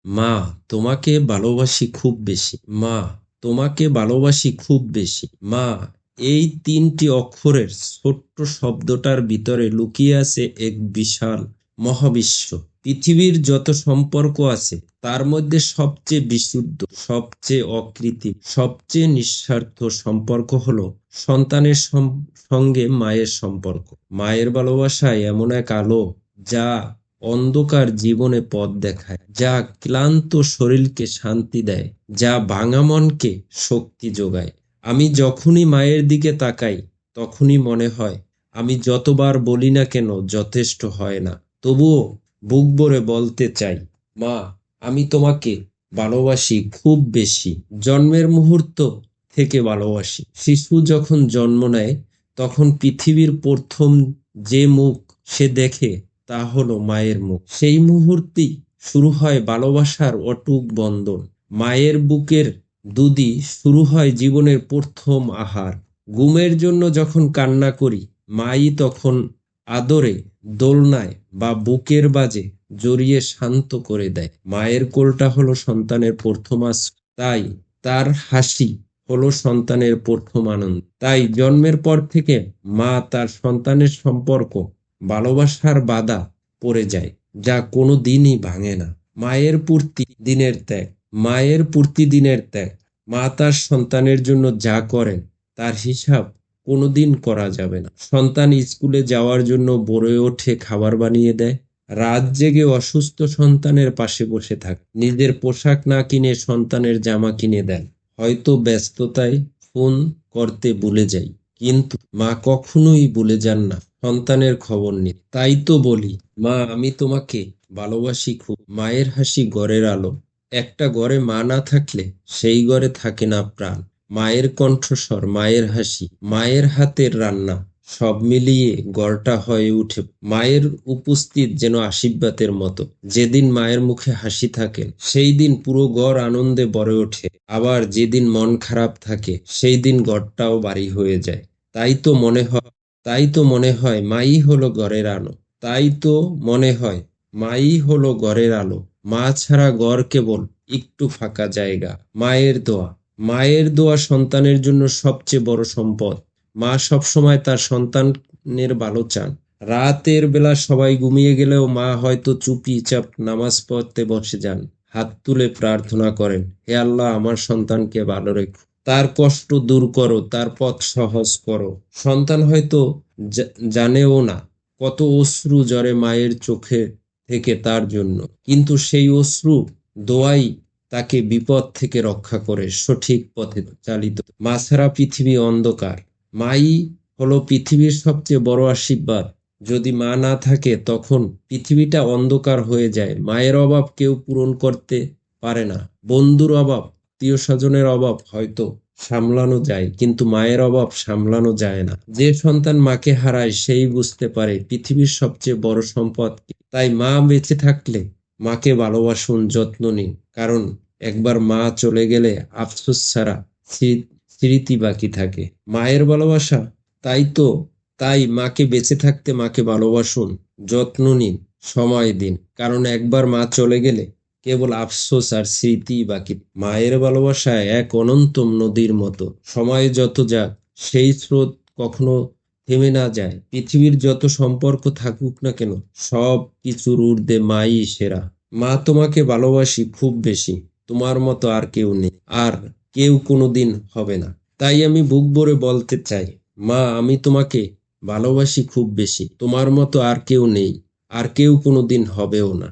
মা, তোমাকে ভালোবাসি খুব বেশি। মা, তোমাকে ভালোবাসি খুব বেশি। মা, এই তিনটি অক্ষরের ছোট্ট শব্দটার ভিতরে লুকিয়ে আছে এক বিশাল মহাবিশ্ব। পৃথিবীর যত সম্পর্ক আছে তার মধ্যে সবচেয়ে বিশুদ্ধ, সবচেয়ে অকৃত্রিম, সবচেয়ে নিঃস্বার্থ সম্পর্ক হলো সন্তানের সঙ্গে মায়ের সম্পর্ক। মায়ের ভালোবাসায় এমন এক আলো যা অন্ধকার জীবনে পথ দেখায়, যা ক্লান্ত শরীরকে শান্তি দেয়, যা ভাঙা মনকে শক্তি যোগায়। আমি যখনই মায়ের দিকে তাকাই তখনই মনে হয় আমি যতবার বলি না কেন যথেষ্ট হয় না। তবুও বুক ভরে বলতে চাই, মা, আমি তোমাকে ভালোবাসি খুব বেশি। জন্মের মুহূর্ত থেকে ভালোবাসি। শিশু যখন জন্ম নেয় তখন পৃথিবীর প্রথম যে মুখ সে দেখে তা হলো মায়ের মুখ। সেই মুহূর্তেই শুরু হয় ভালোবাসার অটুট বন্ধন। মায়ের বুকের দুধই শুরু হয় জীবনের প্রথম আহার। ঘুমের জন্য যখন কান্না করি মাই তখন আদরে দোলনায় বা বুকের বাজে জড়িয়ে শান্ত করে দেয়। মায়ের কোলটা হলো সন্তানের প্রথম আশ্রয়। তাই তার হাসি হলো সন্তানের প্রথম আনন্দ। তাই জন্মের পর থেকে মা তার সন্তানের সম্পর্ক ভালোবাসার বাধা পড়ে যায়, যা কোনো দিনই ভাঙে না। মায়ের দিনের ত্যাগ, মায়ের দিনের ত্যাগ। মা তার সন্তানের জন্য যা করেন তার হিসাব কোনোদিন করা যাবে না। সন্তান স্কুলে যাওয়ার জন্য ভোরে ওঠে খাবার বানিয়ে দেয়, রাত জেগে অসুস্থ সন্তানের পাশে বসে থাকে, নিজের পোশাক না কিনে সন্তানের জামা কিনে দেন। হয়তো ব্যস্ততায় ফোন করতে ভুলে যাই, কিন্তু মা কখনোই ভুলে যান না সন্তানের খবর নিতে। তাই তো বলি, মা, আমি তোমাকে ভালোবাসি খুব। মায়ের হাসি ঘরের আলো। একটা ঘরে মা না থাকলে সেই ঘরে থাকে না প্রাণ। মায়ের কণ্ঠস্বর, মায়ের হাসি, মায়ের হাতের রান্না, সব মিলিয়ে ঘরটা হয়ে উঠে। মায়ের উপস্থিত যেন আশীর্বাদের মতো। যেদিন মায়ের মুখে হাসি থাকে সেই দিন পুরো ঘর আনন্দে ভরে ওঠে। আবার যেদিন মন খারাপ থাকে সেই দিন ঘরটাও ভারী হয়ে যায়। তাই তো মনে হয় তাই তো মনে হয় মাই হলো ঘরের আলো। তাই তো মনে হয় মাই হলো ঘরের আলো। মা ছাড়া ঘর কেবল একটু ফাঁকা জায়গা। মায়ের দোয়া, মায়ের দোয়া সন্তানের জন্য সবচেয়ে বড় সম্পদ। মা সবসময় তার সন্তানের ভালো চান। রাতের বেলা সবাই ঘুমিয়ে গেলেও মা হয়তো চুপিচাপ নামাজ পড়তে বসে যান, হাত তুলে প্রার্থনা করেন, হে আল্লাহ, আমার সন্তানকে ভালো রেখো, তার কষ্ট দূর করো, তার পথ সহজ করো। সন্তান হয়তো জানেও না কত অশ্রু ঝরে মায়ের চোখে থেকে তার জন্য, কিন্তু সেই অশ্রু দোয়াই তাকে বিপদ থেকে রক্ষা করে সঠিক পথে চালিত। মা ছাড়া পৃথিবী অন্ধকার। মাই হলো পৃথিবীর সবচেয়ে বড় আশীর্বাদ। যদি মা না থাকে তখন পৃথিবীটা অন্ধকার হয়ে যায়। মায়ের অভাব কেউ পূরণ করতে পারে না। বন্ধুর অভাব, আত্মীয় স্বজনের অভাব হয়তো সামলানো যায়, কিন্তু মায়ের অভাব সামলানো যায় না। যে সন্তান মাকে হারায় সেই বুঝতে পারে পৃথিবীর সবচেয়ে বড় সম্পদ কি। তাই মা বেঁচে থাকলে মাকে ভালোবাসুন, যত্ন নিন, কারণ একবার মা চলে গেলে আফসোস ছাড়া স্মৃতি বাকি থাকে। মায়ের ভালোবাসা, তাই তো তাই মাকে বেঁচে থাকতে মাকে ভালোবাসুন, যত্ন নিন, সময় দিন, কারণ একবার মা চলে গেলে কেবল আফসোস আর স্মৃতি বাকি। মায়ের ভালোবাসা এক অনন্ত নদীর মতো। সময় যত যাক সেই স্রোত কখনো থেমে না যায়। পৃথিবীর যত সম্পর্ক থাকুক না কেন সব কিছুর ঊর্ধ্বে মাই সেরা। মা, তোমাকে ভালোবাসি খুব বেশি। তোমার মতো আর কেউ নেই, আর কেউ কোনোদিন হবে না। তাই আমি বুক ভরে বলতে চাই, মা, আমি তোমাকে ভালোবাসি খুব বেশি। তোমার মতো আর কেউ নেই, আর কেউ কোনোদিন হবেও না।